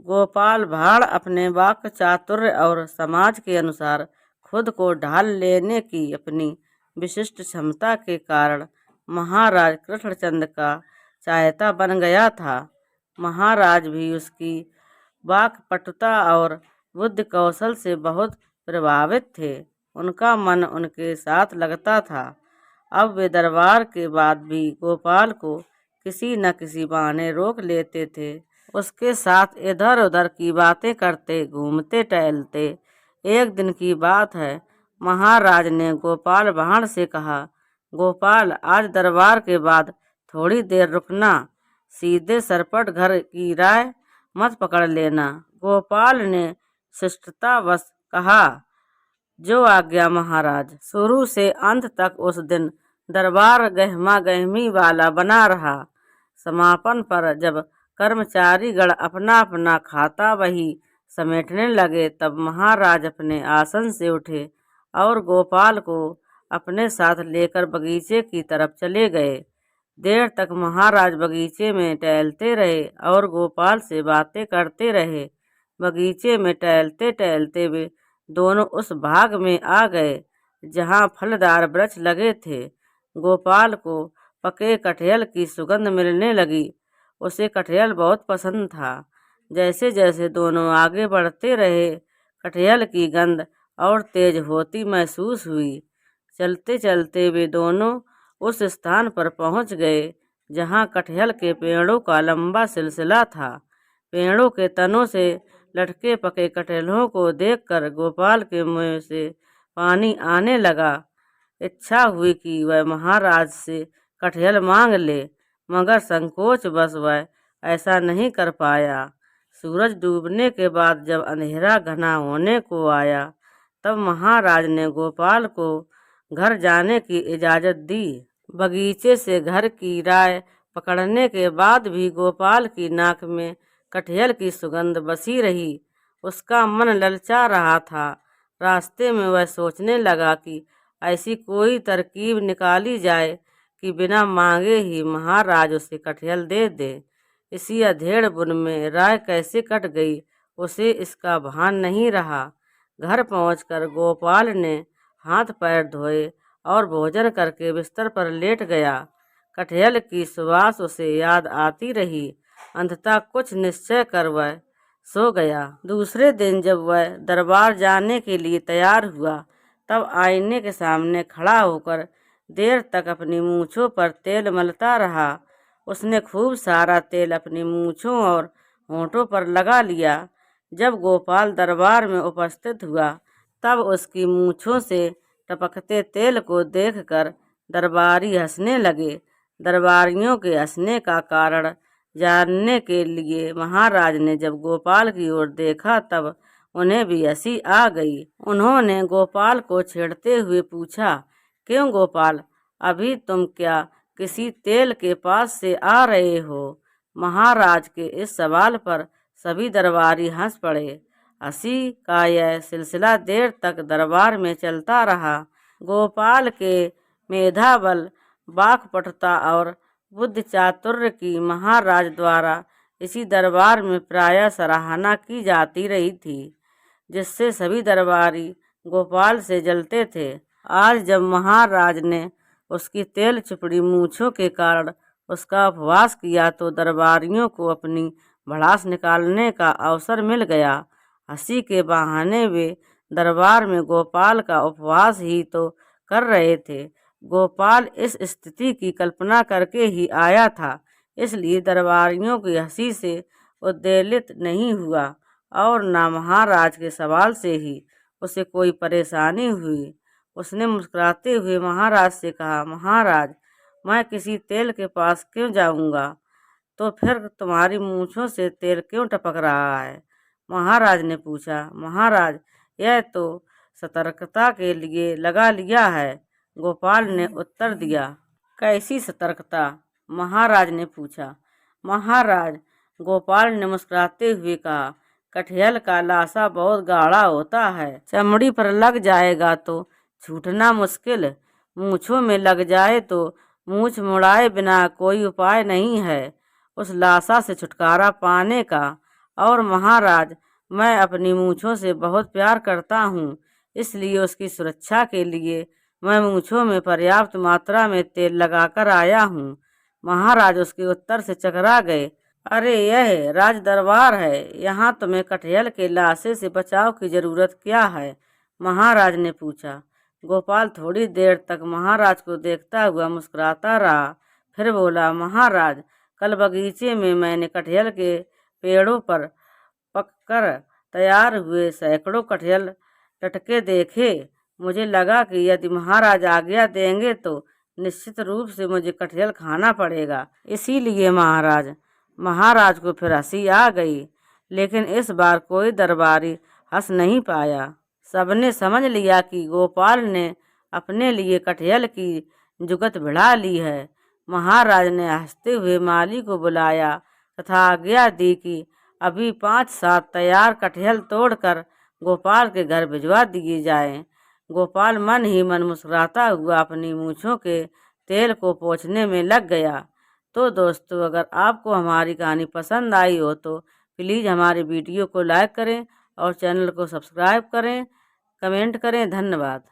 गोपाल भाड़ अपने वाक चातुर्य और समाज के अनुसार खुद को ढाल लेने की अपनी विशिष्ट क्षमता के कारण महाराज कृष्णचंद का चाहता बन गया था। महाराज भी उसकी वाक्पटुता और बुद्धि कौशल से बहुत प्रभावित थे। उनका मन उनके साथ लगता था। अब वे दरबार के बाद भी गोपाल को किसी न किसी बहाने रोक लेते थे। उसके साथ इधर उधर की बातें करते घूमते टहलते। एक दिन की बात है, महाराज ने गोपाल भाड़ से कहा, गोपाल आज दरबार के बाद थोड़ी देर रुकना, सीधे सरपट घर की राय मत पकड़ लेना। गोपाल ने शिष्टतावश कहा, जो आज्ञा महाराज। शुरू से अंत तक उस दिन दरबार गहमा गहमी वाला बना रहा। समापन पर जब कर्मचारीगण अपना अपना खाता बही समेटने लगे तब महाराज अपने आसन से उठे और गोपाल को अपने साथ लेकर बगीचे की तरफ चले गए। देर तक महाराज बगीचे में टहलते रहे और गोपाल से बातें करते रहे। बगीचे में टहलते टहलते वे दोनों उस भाग में आ गए जहाँ फलदार वृक्ष लगे थे। गोपाल को पके कटहल की सुगंध मिलने लगी। उसे कटहल बहुत पसंद था। जैसे जैसे दोनों आगे बढ़ते रहे, कटहल की गंध और तेज होती महसूस हुई। चलते चलते वे दोनों उस स्थान पर पहुंच गए जहां कटहल के पेड़ों का लंबा सिलसिला था। पेड़ों के तनों से लटके पके कटहलों को देखकर गोपाल के मुंह से पानी आने लगा। इच्छा हुई कि वह महाराज से कटहल मांग ले, मगर संकोच बस वह ऐसा नहीं कर पाया। सूरज डूबने के बाद जब अंधेरा घना होने को आया तब महाराज ने गोपाल को घर जाने की इजाज़त दी। बगीचे से घर की राय पकड़ने के बाद भी गोपाल की नाक में कटहल की सुगंध बसी रही। उसका मन ललचा रहा था। रास्ते में वह सोचने लगा कि ऐसी कोई तरकीब निकाली जाए कि बिना मांगे ही महाराज उसे कटहल दे दे। इसी अधेड़ बुन में राय कैसे कट गई उसे इसका भान नहीं रहा। घर पहुंचकर गोपाल ने हाथ पैर धोए और भोजन करके बिस्तर पर लेट गया। कटहल की सुवास उसे याद आती रही। अंततः कुछ निश्चय कर वह सो गया। दूसरे दिन जब वह दरबार जाने के लिए तैयार हुआ तब आईने के सामने खड़ा होकर देर तक अपनी मूंछों पर तेल मलता रहा। उसने खूब सारा तेल अपनी मूंछों और होंठों पर लगा लिया। जब गोपाल दरबार में उपस्थित हुआ तब उसकी मूंछों से टपकते तेल को देखकर दरबारी हंसने लगे। दरबारियों के हंसने का कारण जानने के लिए महाराज ने जब गोपाल की ओर देखा तब उन्हें भी हंसी आ गई। उन्होंने गोपाल को छेड़ते हुए पूछा, क्यों गोपाल, अभी तुम क्या किसी तेल के पास से आ रहे हो? महाराज के इस सवाल पर सभी दरबारी हंस पड़े। हंसी का यह सिलसिला देर तक दरबार में चलता रहा। गोपाल के मेधाबल, वाक्पटुता और बुद्धि चातुर्य की महाराज द्वारा इसी दरबार में प्रायः सराहना की जाती रही थी, जिससे सभी दरबारी गोपाल से जलते थे। आज जब महाराज ने उसकी तेल चिपड़ी मूंछों के कारण उसका उपवास किया तो दरबारियों को अपनी भड़ास निकालने का अवसर मिल गया। हंसी के बहाने वे दरबार में गोपाल का उपवास ही तो कर रहे थे। गोपाल इस स्थिति की कल्पना करके ही आया था, इसलिए दरबारियों की हंसी से उद्वेलित नहीं हुआ और न महाराज के सवाल से ही उसे कोई परेशानी हुई। उसने मुस्कुराते हुए महाराज से कहा, महाराज, मैं किसी तेल के पास क्यों जाऊंगा? तो फिर तुम्हारी मूंछों से तेल क्यों टपक रहा है? महाराज ने पूछा। महाराज, यह तो सतर्कता के लिए लगा लिया है, गोपाल ने उत्तर दिया। कैसी सतर्कता? महाराज ने पूछा। महाराज, गोपाल ने मुस्कुराते हुए कहा, कटहल का लाशा बहुत गाढ़ा होता है, चमड़ी पर लग जाएगा तो छूटना मुश्किल, मूंछों में लग जाए तो मूंछ मुड़ाए बिना कोई उपाय नहीं है। उस लाशा से छुटकारा पाने का और महाराज, मैं अपनी मूँछों से बहुत प्यार करता हूँ, इसलिए उसकी सुरक्षा के लिए मैं मूँछों में पर्याप्त मात्रा में तेल लगाकर आया हूँ। महाराज उसके उत्तर से चकरा गए। अरे, यह राज दरबार है, यहाँ तुम्हें कठियल के लाशे से बचाव की जरूरत क्या है? महाराज ने पूछा। गोपाल थोड़ी देर तक महाराज को देखता हुआ मुस्कुराता रहा, फिर बोला, महाराज, कल बगीचे में मैंने कटहल के पेड़ों पर पककर तैयार हुए सैकड़ों कटहल टटके देखे। मुझे लगा कि यदि महाराज आज्ञा देंगे तो निश्चित रूप से मुझे कटहल खाना पड़ेगा, इसीलिए महाराज को फिर हंसी आ गई। लेकिन इस बार कोई दरबारी हंस नहीं पाया। सबने समझ लिया कि गोपाल ने अपने लिए कटहल की जुगत भिड़ा ली है। महाराज ने हंसते हुए माली को बुलाया तथा आज्ञा दी कि अभी 5-7 तैयार कटहल तोड़कर गोपाल के घर भिजवा दिए जाएं। गोपाल मन ही मन मुस्कुराता हुआ अपनी मूँछों के तेल को पोंछने में लग गया। तो दोस्तों, अगर आपको हमारी कहानी पसंद आई हो तो प्लीज़ हमारे वीडियो को लाइक करें और चैनल को सब्सक्राइब करें, कमेंट करें। धन्यवाद।